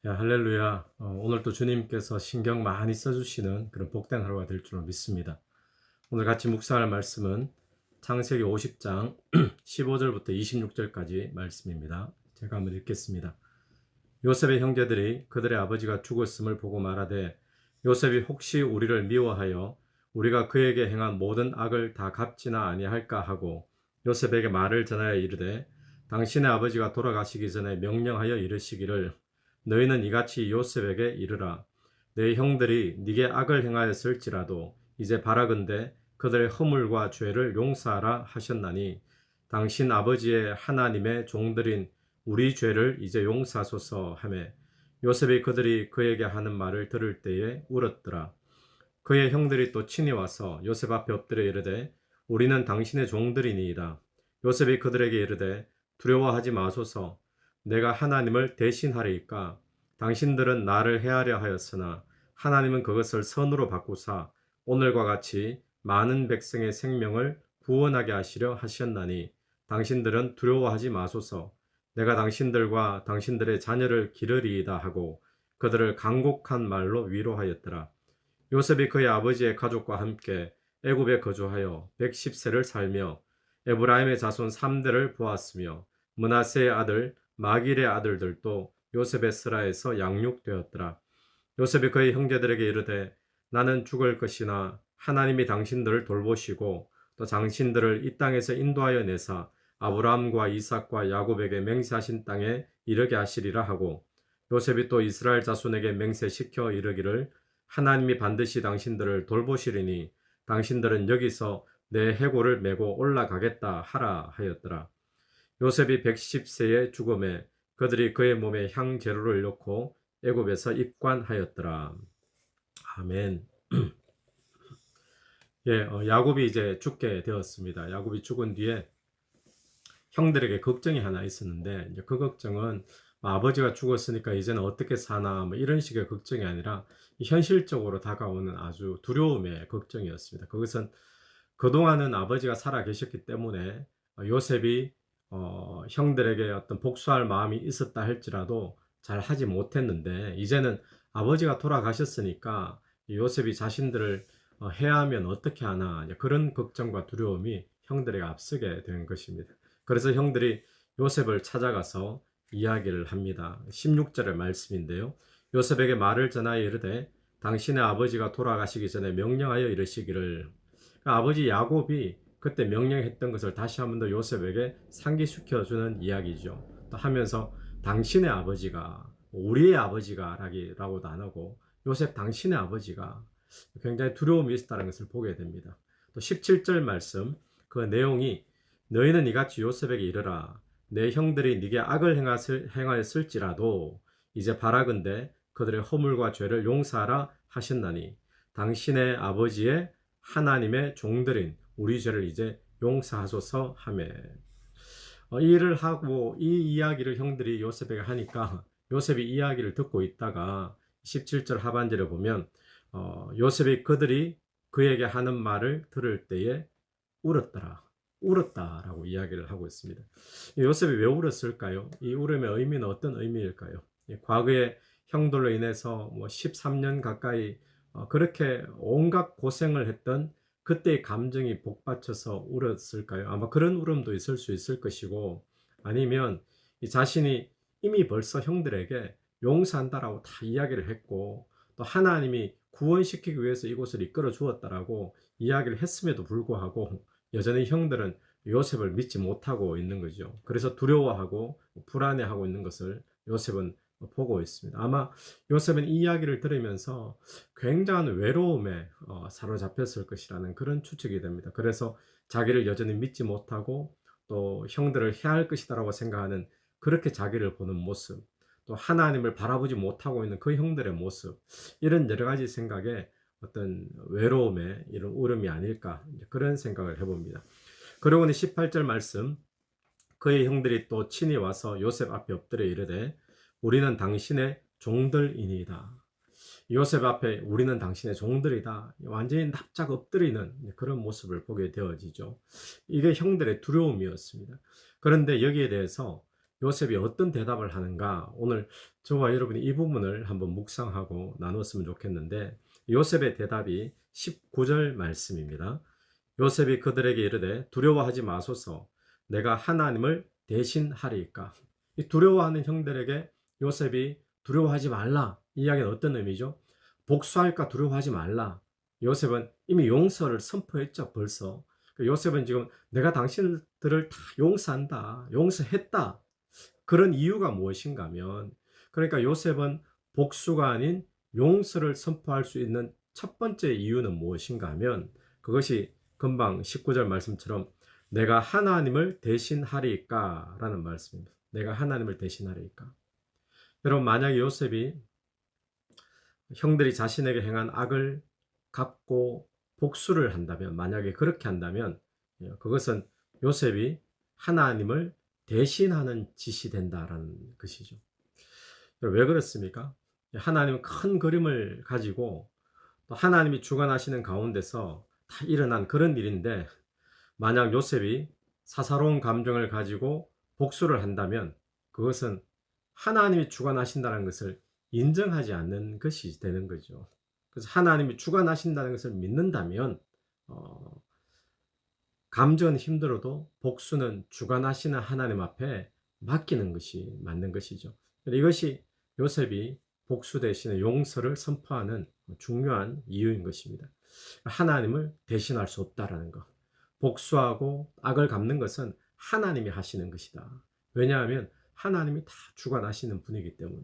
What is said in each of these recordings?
할렐루야. 오늘 또 주님께서 신경 많이 써주시는 그런 복된 하루가 될 줄로 믿습니다. 오늘 같이 묵상할 말씀은 창세기 50장 15절부터 26절까지 말씀입니다. 제가 한번 읽겠습니다. 요셉의 형제들이 그들의 아버지가 죽었음을 보고 말하되 요셉이 혹시 우리를 미워하여 우리가 그에게 행한 모든 악을 다 갚지나 아니할까 하고 요셉에게 말을 전하여 이르되 당신의 아버지가 돌아가시기 전에 명령하여 이르시기를 너희는 이같이 요셉에게 이르라. 내 형들이 네게 악을 행하였을지라도 이제 바라건대 그들의 허물과 죄를 용서하라 하셨나니 당신 아버지의 하나님의 종들인 우리 죄를 이제 용서하소서 하며 요셉이 그들이 그에게 하는 말을 들을 때에 울었더라. 그의 형들이 또 친히 와서 요셉 앞에 엎드려 이르되 우리는 당신의 종들이니이다. 요셉이 그들에게 이르되 두려워하지 마소서. 내가 하나님을 대신하리이까. 당신들은 나를 해하려 하였으나 하나님은 그것을 선으로 바꾸사 오늘과 같이 많은 백성의 생명을 구원하게 하시려 하셨나니 당신들은 두려워하지 마소서. 내가 당신들과 당신들의 자녀를 기르리이다 하고 그들을 간곡한 말로 위로하였더라. 요셉이 그의 아버지의 가족과 함께 애굽에 거주하여 110세를 살며 에브라임의 자손 3대를 보았으며 므낫세의 아들 마길의 아들들도 요셉의 스라에서 양육되었더라. 요셉이 그의 형제들에게 이르되 나는 죽을 것이나 하나님이 당신들을 돌보시고 또 당신들을 이 땅에서 인도하여 내사 아브라함과 이삭과 야곱에게 맹세하신 땅에 이르게 하시리라 하고 요셉이 또 이스라엘 자손에게 맹세시켜 이르기를 하나님이 반드시 당신들을 돌보시리니 당신들은 여기서 내 해골을 메고 올라가겠다 하라 하였더라. 요셉이 110세의 죽음에 그들이 그의 몸에 향재료를 넣고 애굽에서 입관하였더라. 아멘. 야곱이 이제 죽게 되었습니다. 야곱이 죽은 뒤에 형들에게 걱정이 하나 있었는데 이제 그 걱정은 아버지가 죽었으니까 이제는 어떻게 사나 이런 식의 걱정이 아니라 현실적으로 다가오는 아주 두려움의 걱정이었습니다. 그것은 그동안은 아버지가 살아 계셨기 때문에 요셉이 형들에게 어떤 복수할 마음이 있었다 할지라도 잘 하지 못했는데 이제는 아버지가 돌아가셨으니까 요셉이 자신들을 해하면 어떻게 하나 그런 걱정과 두려움이 형들에게 앞서게 된 것입니다. 그래서 형들이 요셉을 찾아가서 이야기를 합니다. 16절의 말씀인데요. 요셉에게 말을 전하여 이르되 당신의 아버지가 돌아가시기 전에 명령하여 이르시기를. 그러니까 아버지 야곱이 그때 명령했던 것을 다시 한 번 더 요셉에게 상기시켜주는 이야기죠. 또 하면서 당신의 아버지가 우리의 아버지가 라고도 안 하고 요셉 당신의 아버지가 굉장히 두려움이 있었다는 것을 보게 됩니다. 또 17절 말씀 그 내용이 너희는 이같이 요셉에게 이르라. 내 형들이 네게 악을 행하였을지라도 이제 바라건대 그들의 허물과 죄를 용서하라 하셨나니 당신의 아버지의 하나님의 종들인 우리 죄를 이제 용서하소서 하며 이 일을 하고 이 이야기를 형들이 요셉에게 하니까 요셉이 이야기를 듣고 있다가 17절 하반절에 보면 요셉이 그들이 그에게 하는 말을 들을 때에 울었다라고 이야기를 하고 있습니다. 요셉이 왜 울었을까요? 이 울음의 의미는 어떤 의미일까요? 과거에 형들로 인해서 13년 가까이 그렇게 온갖 고생을 했던 그때의 감정이 복받쳐서 울었을까요? 아마 그런 울음도 있을 수 있을 것이고 아니면 이 자신이 이미 벌써 형들에게 용서한다라고 다 이야기를 했고 또 하나님이 구원시키기 위해서 이곳을 이끌어 주었다라고 이야기를 했음에도 불구하고 여전히 형들은 요셉을 믿지 못하고 있는 거죠. 그래서 두려워하고 불안해하고 있는 것을 요셉은 보고 있습니다. 아마 요셉은 이 이야기를 들으면서 굉장한 외로움에 사로잡혔을 것이라는 그런 추측이 됩니다. 그래서 자기를 여전히 믿지 못하고 또 형들을 해할 것이다라고 생각하는 그렇게 자기를 보는 모습, 또 하나님을 바라보지 못하고 있는 그 형들의 모습, 이런 여러 가지 생각에 어떤 외로움의 이런 울음이 아닐까 그런 생각을 해봅니다. 그러고는 18절 말씀 그의 형들이 또 친히 와서 요셉 앞에 엎드려 이르되 우리는 당신의 종들이니이다. 요셉 앞에 우리는 당신의 종들이다. 완전히 납작 엎드리는 그런 모습을 보게 되어지죠. 이게 형들의 두려움이었습니다. 그런데 여기에 대해서 요셉이 어떤 대답을 하는가, 오늘 저와 여러분이 이 부분을 한번 묵상하고 나눴으면 좋겠는데, 요셉의 대답이 19절 말씀입니다. 요셉이 그들에게 이르되 두려워하지 마소서, 내가 하나님을 대신하리이까. 이 두려워하는 형들에게 요셉이 두려워하지 말라, 이 이야기는 어떤 의미죠? 복수할까 두려워하지 말라. 요셉은 이미 용서를 선포했죠, 벌써. 요셉은 지금 내가 당신들을 다 용서한다, 용서했다. 그런 이유가 무엇인가 하면, 그러니까 요셉은 복수가 아닌 용서를 선포할 수 있는 첫 번째 이유는 무엇인가 하면, 그것이 금방 19절 말씀처럼 내가 하나님을 대신하리까 라는 말씀입니다. 내가 하나님을 대신하리까. 여러분, 만약에 요셉이 형들이 자신에게 행한 악을 갚고 복수를 한다면, 만약에 그렇게 한다면 그것은 요셉이 하나님을 대신하는 짓이 된다라는 것이죠. 왜 그렇습니까? 하나님은 큰 그림을 가지고 또 하나님이 주관하시는 가운데서 다 일어난 그런 일인데, 만약 요셉이 사사로운 감정을 가지고 복수를 한다면 그것은 하나님이 주관하신다는 것을 인정하지 않는 것이 되는 거죠. 그래서 하나님이 주관하신다는 것을 믿는다면 감정은 힘들어도 복수는 주관하시는 하나님 앞에 맡기는 것이 맞는 것이죠. 이것이 요셉이 복수 대신에 용서를 선포하는 중요한 이유인 것입니다. 하나님을 대신할 수 없다라는 것. 복수하고 악을 갚는 것은 하나님이 하시는 것이다. 왜냐하면 하나님이 다 주관하시는 분이기 때문에.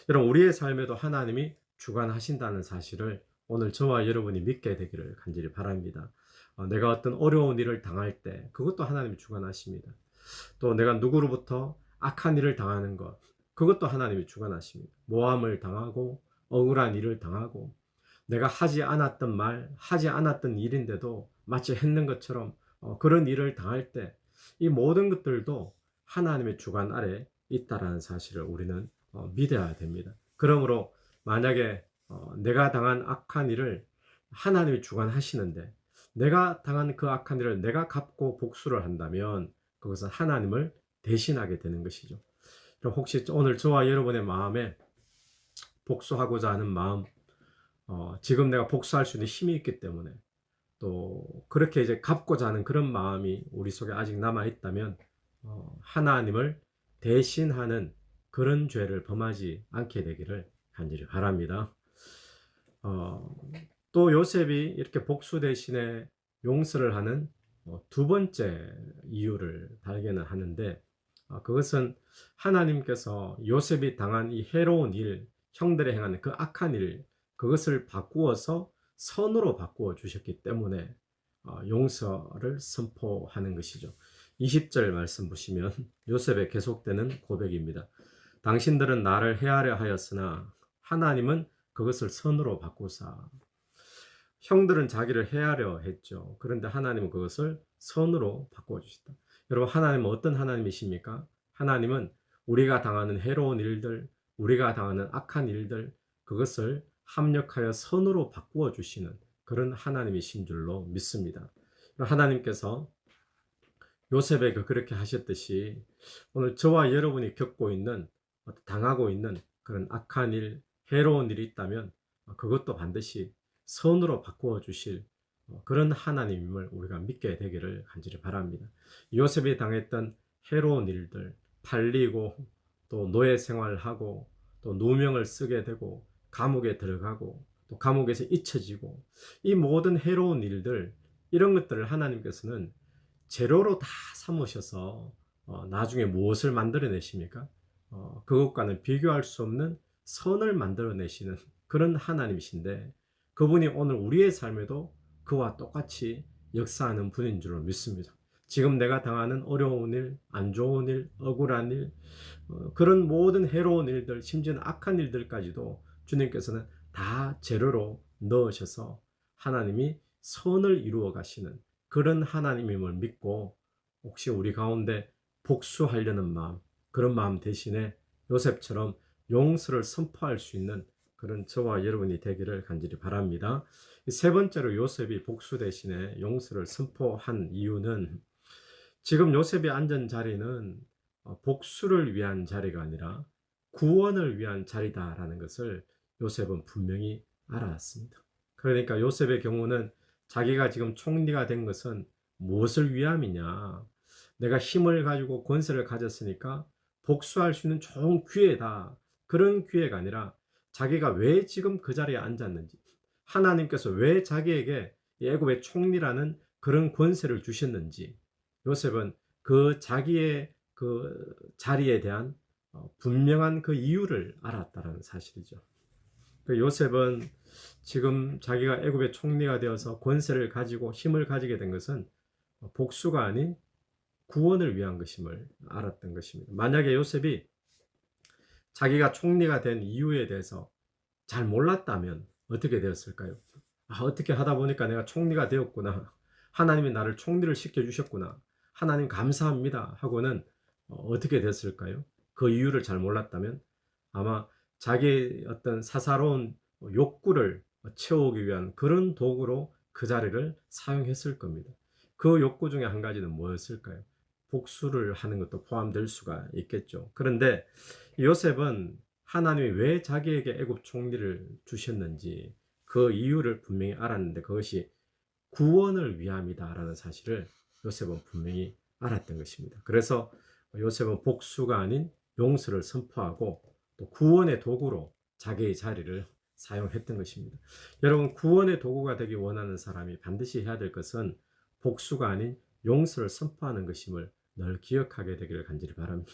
여러분, 우리의 삶에도 하나님이 주관하신다는 사실을 오늘 저와 여러분이 믿게 되기를 간절히 바랍니다. 내가 어떤 어려운 일을 당할 때 그것도 하나님이 주관하십니다. 또 내가 누구로부터 악한 일을 당하는 것, 그것도 하나님이 주관하십니다. 모함을 당하고 억울한 일을 당하고 내가 하지 않았던 말, 하지 않았던 일인데도 마치 했는 것처럼 그런 일을 당할 때 이 모든 것들도 하나님의 주관 아래 있다라는 사실을 우리는 믿어야 됩니다. 그러므로 만약에 내가 당한 악한 일을 하나님이 주관하시는데 내가 당한 그 악한 일을 내가 갚고 복수를 한다면 그것은 하나님을 대신하게 되는 것이죠. 혹시 오늘 저와 여러분의 마음에 복수하고자 하는 마음, 지금 내가 복수할 수 있는 힘이 있기 때문에 또 그렇게 이제 갚고자 하는 그런 마음이 우리 속에 아직 남아 있다면 하나님을 대신하는 그런 죄를 범하지 않게 되기를 간절히 바랍니다. 또 요셉이 이렇게 복수 대신에 용서를 하는 두 번째 이유를 발견을 하는데, 그것은 하나님께서 요셉이 당한 이 해로운 일, 형들이 행하는 그 악한 일, 그것을 바꾸어서 선으로 바꾸어 주셨기 때문에 용서를 선포하는 것이죠. 20절 말씀 보시면 요셉의 계속되는 고백입니다. 당신들은 나를 해하려 하였으나 하나님은 그것을 선으로 바꾸사. 형들은 자기를 해하려 했죠. 그런데 하나님은 그것을 선으로 바꾸어 주셨다. 여러분, 하나님은 어떤 하나님이십니까? 하나님은 우리가 당하는 해로운 일들, 우리가 당하는 악한 일들, 그것을 합력하여 선으로 바꾸어 주시는 그런 하나님이신 줄로 믿습니다. 하나님께서 요셉에게 그렇게 하셨듯이 오늘 저와 여러분이 겪고 있는, 당하고 있는 그런 악한 일, 해로운 일이 있다면 그것도 반드시 선으로 바꾸어 주실 그런 하나님임을 우리가 믿게 되기를 간절히 바랍니다. 요셉이 당했던 해로운 일들, 팔리고 또 노예 생활하고 또 누명을 쓰게 되고 감옥에 들어가고 또 감옥에서 잊혀지고, 이 모든 해로운 일들, 이런 것들을 하나님께서는 재료로 다 삼으셔서 나중에 무엇을 만들어내십니까? 그것과는 비교할 수 없는 선을 만들어내시는 그런 하나님이신데, 그분이 오늘 우리의 삶에도 그와 똑같이 역사하는 분인 줄 믿습니다. 지금 내가 당하는 어려운 일, 안 좋은 일, 억울한 일, 그런 모든 해로운 일들, 심지어는 악한 일들까지도 주님께서는 다 재료로 넣으셔서 하나님이 선을 이루어 가시는 그런 하나님임을 믿고, 혹시 우리 가운데 복수하려는 마음, 그런 마음 대신에 요셉처럼 용서를 선포할 수 있는 그런 저와 여러분이 되기를 간절히 바랍니다. 세 번째로 요셉이 복수 대신에 용서를 선포한 이유는, 지금 요셉이 앉은 자리는 복수를 위한 자리가 아니라 구원을 위한 자리다라는 것을 요셉은 분명히 알았습니다. 그러니까 요셉의 경우는 자기가 지금 총리가 된 것은 무엇을 위함이냐? 내가 힘을 가지고 권세를 가졌으니까 복수할 수 있는 좋은 기회다. 그런 기회가 아니라 자기가 왜 지금 그 자리에 앉았는지, 하나님께서 왜 자기에게 애굽의 총리라는 그런 권세를 주셨는지, 요셉은 그 자기의 그 자리에 대한 분명한 그 이유를 알았다는 사실이죠. 그 요셉은 지금 자기가 애굽의 총리가 되어서 권세를 가지고 힘을 가지게 된 것은 복수가 아닌 구원을 위한 것임을 알았던 것입니다. 만약에 요셉이 자기가 총리가 된 이유에 대해서 잘 몰랐다면 어떻게 되었을까요? 어떻게 하다 보니까 내가 총리가 되었구나. 하나님이 나를 총리를 시켜주셨구나. 하나님 감사합니다. 하고는 어떻게 됐을까요? 그 이유를 잘 몰랐다면 아마 자기의 어떤 사사로운 욕구를 채우기 위한 그런 도구로 그 자리를 사용했을 겁니다. 그 욕구 중에 한 가지는 뭐였을까요? 복수를 하는 것도 포함될 수가 있겠죠. 그런데 요셉은 하나님이 왜 자기에게 애굽 총리를 주셨는지 그 이유를 분명히 알았는데 그것이 구원을 위함이다라는 사실을 요셉은 분명히 알았던 것입니다. 그래서 요셉은 복수가 아닌 용서를 선포하고 또 구원의 도구로 자기의 자리를 사용했던 것입니다. 여러분, 구원의 도구가 되기 원하는 사람이 반드시 해야 될 것은 복수가 아닌 용서를 선포하는 것임을 늘 기억하게 되기를 간절히 바랍니다.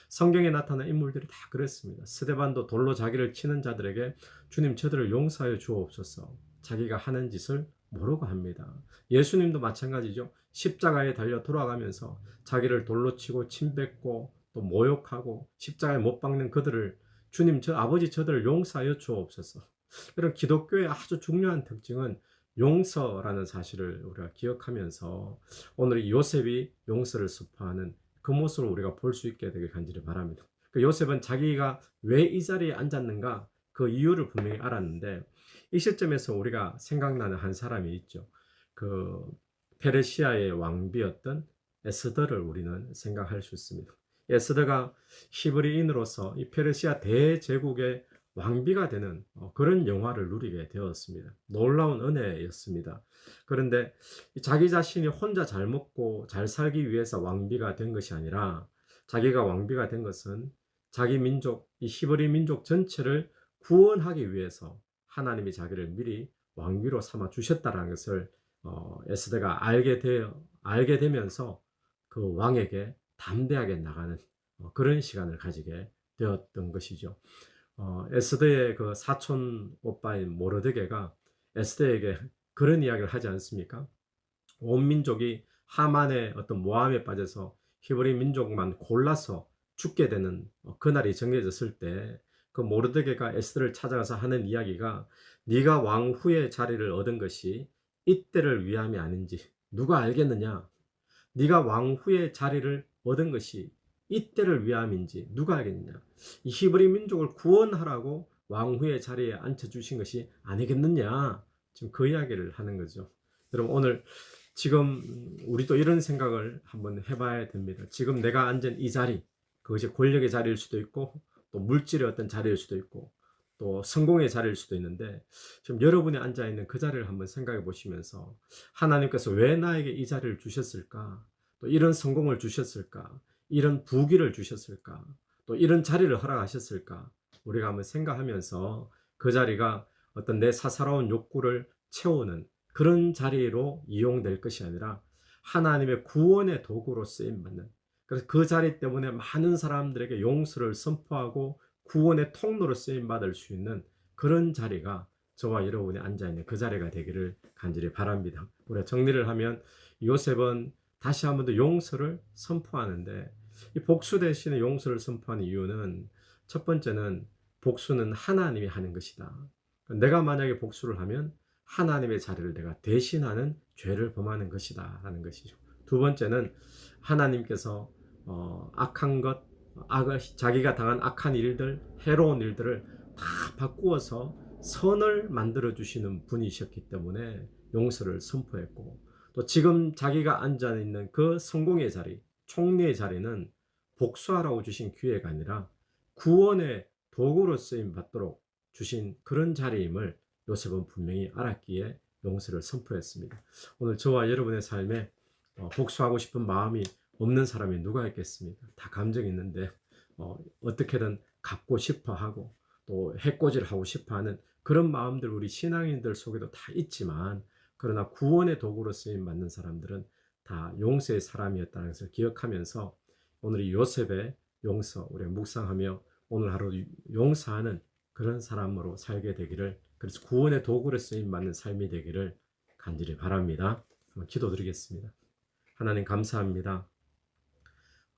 성경에 나타난 인물들이 다 그랬습니다. 스데반도 돌로 자기를 치는 자들에게 주님 저들을 용서하여 주옵소서. 자기가 하는 짓을 모르고 합니다. 예수님도 마찬가지죠. 십자가에 달려 돌아가면서 자기를 돌로 치고 침뱉고 또 모욕하고 십자가에 못 박는 그들을 주님 저 아버지 저들을 용서하여 주옵소서. 이런 기독교의 아주 중요한 특징은 용서라는 사실을 우리가 기억하면서 오늘 이 요셉이 용서를 선포하는 그 모습을 우리가 볼 수 있게 되길 간절히 바랍니다. 그 요셉은 자기가 왜 이 자리에 앉았는가 그 이유를 분명히 알았는데 이 시점에서 우리가 생각나는 한 사람이 있죠. 그 페르시아의 왕비였던 에스더를 우리는 생각할 수 있습니다. 에스더가 히브리인으로서 이 페르시아 대제국의 왕비가 되는 그런 영화를 누리게 되었습니다. 놀라운 은혜였습니다. 그런데 자기 자신이 혼자 잘 먹고 잘 살기 위해서 왕비가 된 것이 아니라 자기가 왕비가 된 것은 자기 민족, 이 히브리 민족 전체를 구원하기 위해서 하나님이 자기를 미리 왕비로 삼아 주셨다는 것을 에스더가 알게 되면서 그 왕에게 담대하게 나가는 그런 시간을 가지게 되었던 것이죠. 에스더의 그 사촌 오빠인 모르드게가 에스더에게 그런 이야기를 하지 않습니까? 온 민족이 하만의 어떤 모함에 빠져서 히브리 민족만 골라서 죽게 되는 그날이 정해졌을 때 그 모르드게가 에스더를 찾아가서 하는 이야기가 네가 왕 후의 자리를 얻은 것이 이때를 위함이 아닌지 누가 알겠느냐? 네가 왕 후의 자리를 얻은 것이 이때를 위함인지 누가 알겠느냐? 이 히브리 민족을 구원하라고 왕 후의 자리에 앉혀주신 것이 아니겠느냐? 지금 그 이야기를 하는 거죠. 여러분 오늘 지금 우리도 이런 생각을 한번 해봐야 됩니다. 지금 내가 앉은 이 자리, 그것이 권력의 자리일 수도 있고 또 물질의 어떤 자리일 수도 있고 또 성공의 자리일 수도 있는데 지금 여러분이 앉아있는 그 자리를 한번 생각해 보시면서 하나님께서 왜 나에게 이 자리를 주셨을까? 또 이런 성공을 주셨을까? 이런 부귀를 주셨을까? 또 이런 자리를 허락하셨을까? 우리가 한번 생각하면서 그 자리가 어떤 내 사사로운 욕구를 채우는 그런 자리로 이용될 것이 아니라 하나님의 구원의 도구로 쓰임받는, 그래서 그 자리 때문에 많은 사람들에게 용서를 선포하고 구원의 통로로 쓰임받을 수 있는 그런 자리가 저와 여러분이 앉아있는 그 자리가 되기를 간절히 바랍니다. 우리가 정리를 하면 요셉은 다시 한 번 더 용서를 선포하는데 이 복수 대신에 용서를 선포하는 이유는 첫 번째는 복수는 하나님이 하는 것이다. 내가 만약에 복수를 하면 하나님의 자리를 내가 대신하는 죄를 범하는 것이다 라는 것이죠. 두 번째는 하나님께서 악한 것, 자기가 당한 악한 일들, 해로운 일들을 다 바꾸어서 선을 만들어 주시는 분이셨기 때문에 용서를 선포했고 또 지금 자기가 앉아 있는 그 성공의 자리, 총리의 자리는 복수하라고 주신 기회가 아니라 구원의 도구로 쓰임 받도록 주신 그런 자리임을 요셉은 분명히 알았기에 용서를 선포했습니다. 오늘 저와 여러분의 삶에 복수하고 싶은 마음이 없는 사람이 누가 있겠습니까? 다 감정이 있는데 어떻게든 갚고 싶어 하고 또 해코지를 하고 싶어 하는 그런 마음들 우리 신앙인들 속에도 다 있지만, 그러나 구원의 도구로 쓰임 받는 사람들은 다 용서의 사람이었다는 것을 기억하면서 오늘 이 요셉의 용서 우리가 묵상하며 오늘 하루 용서하는 그런 사람으로 살게 되기를, 그래서 구원의 도구로 쓰임 받는 삶이 되기를 간절히 바랍니다. 한번 기도드리겠습니다. 하나님 감사합니다.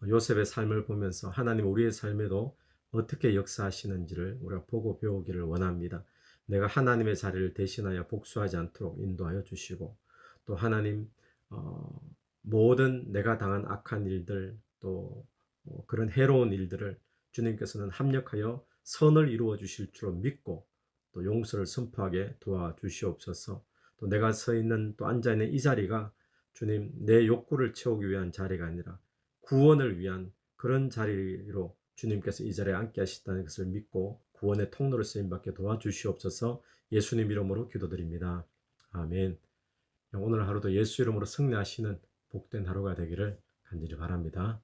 요셉의 삶을 보면서 하나님 우리의 삶에도 어떻게 역사하시는지를 우리가 보고 배우기를 원합니다. 내가 하나님의 자리를 대신하여 복수하지 않도록 인도하여 주시고, 또 하나님 모든 내가 당한 악한 일들 또 그런 해로운 일들을 주님께서는 합력하여 선을 이루어 주실 줄 믿고 또 용서를 선포하게 도와주시옵소서. 또 내가 서 있는 또 앉아 있는 이 자리가 주님 내 욕구를 채우기 위한 자리가 아니라 구원을 위한 그런 자리로 주님께서 이 자리에 앉게 하셨다는 것을 믿고 구원의 통로를 쓰임받게 도와주시옵소서. 예수님 이름으로 기도드립니다. 아멘. 오늘 하루도 예수 이름으로 승리하시는 복된 하루가 되기를 간절히 바랍니다.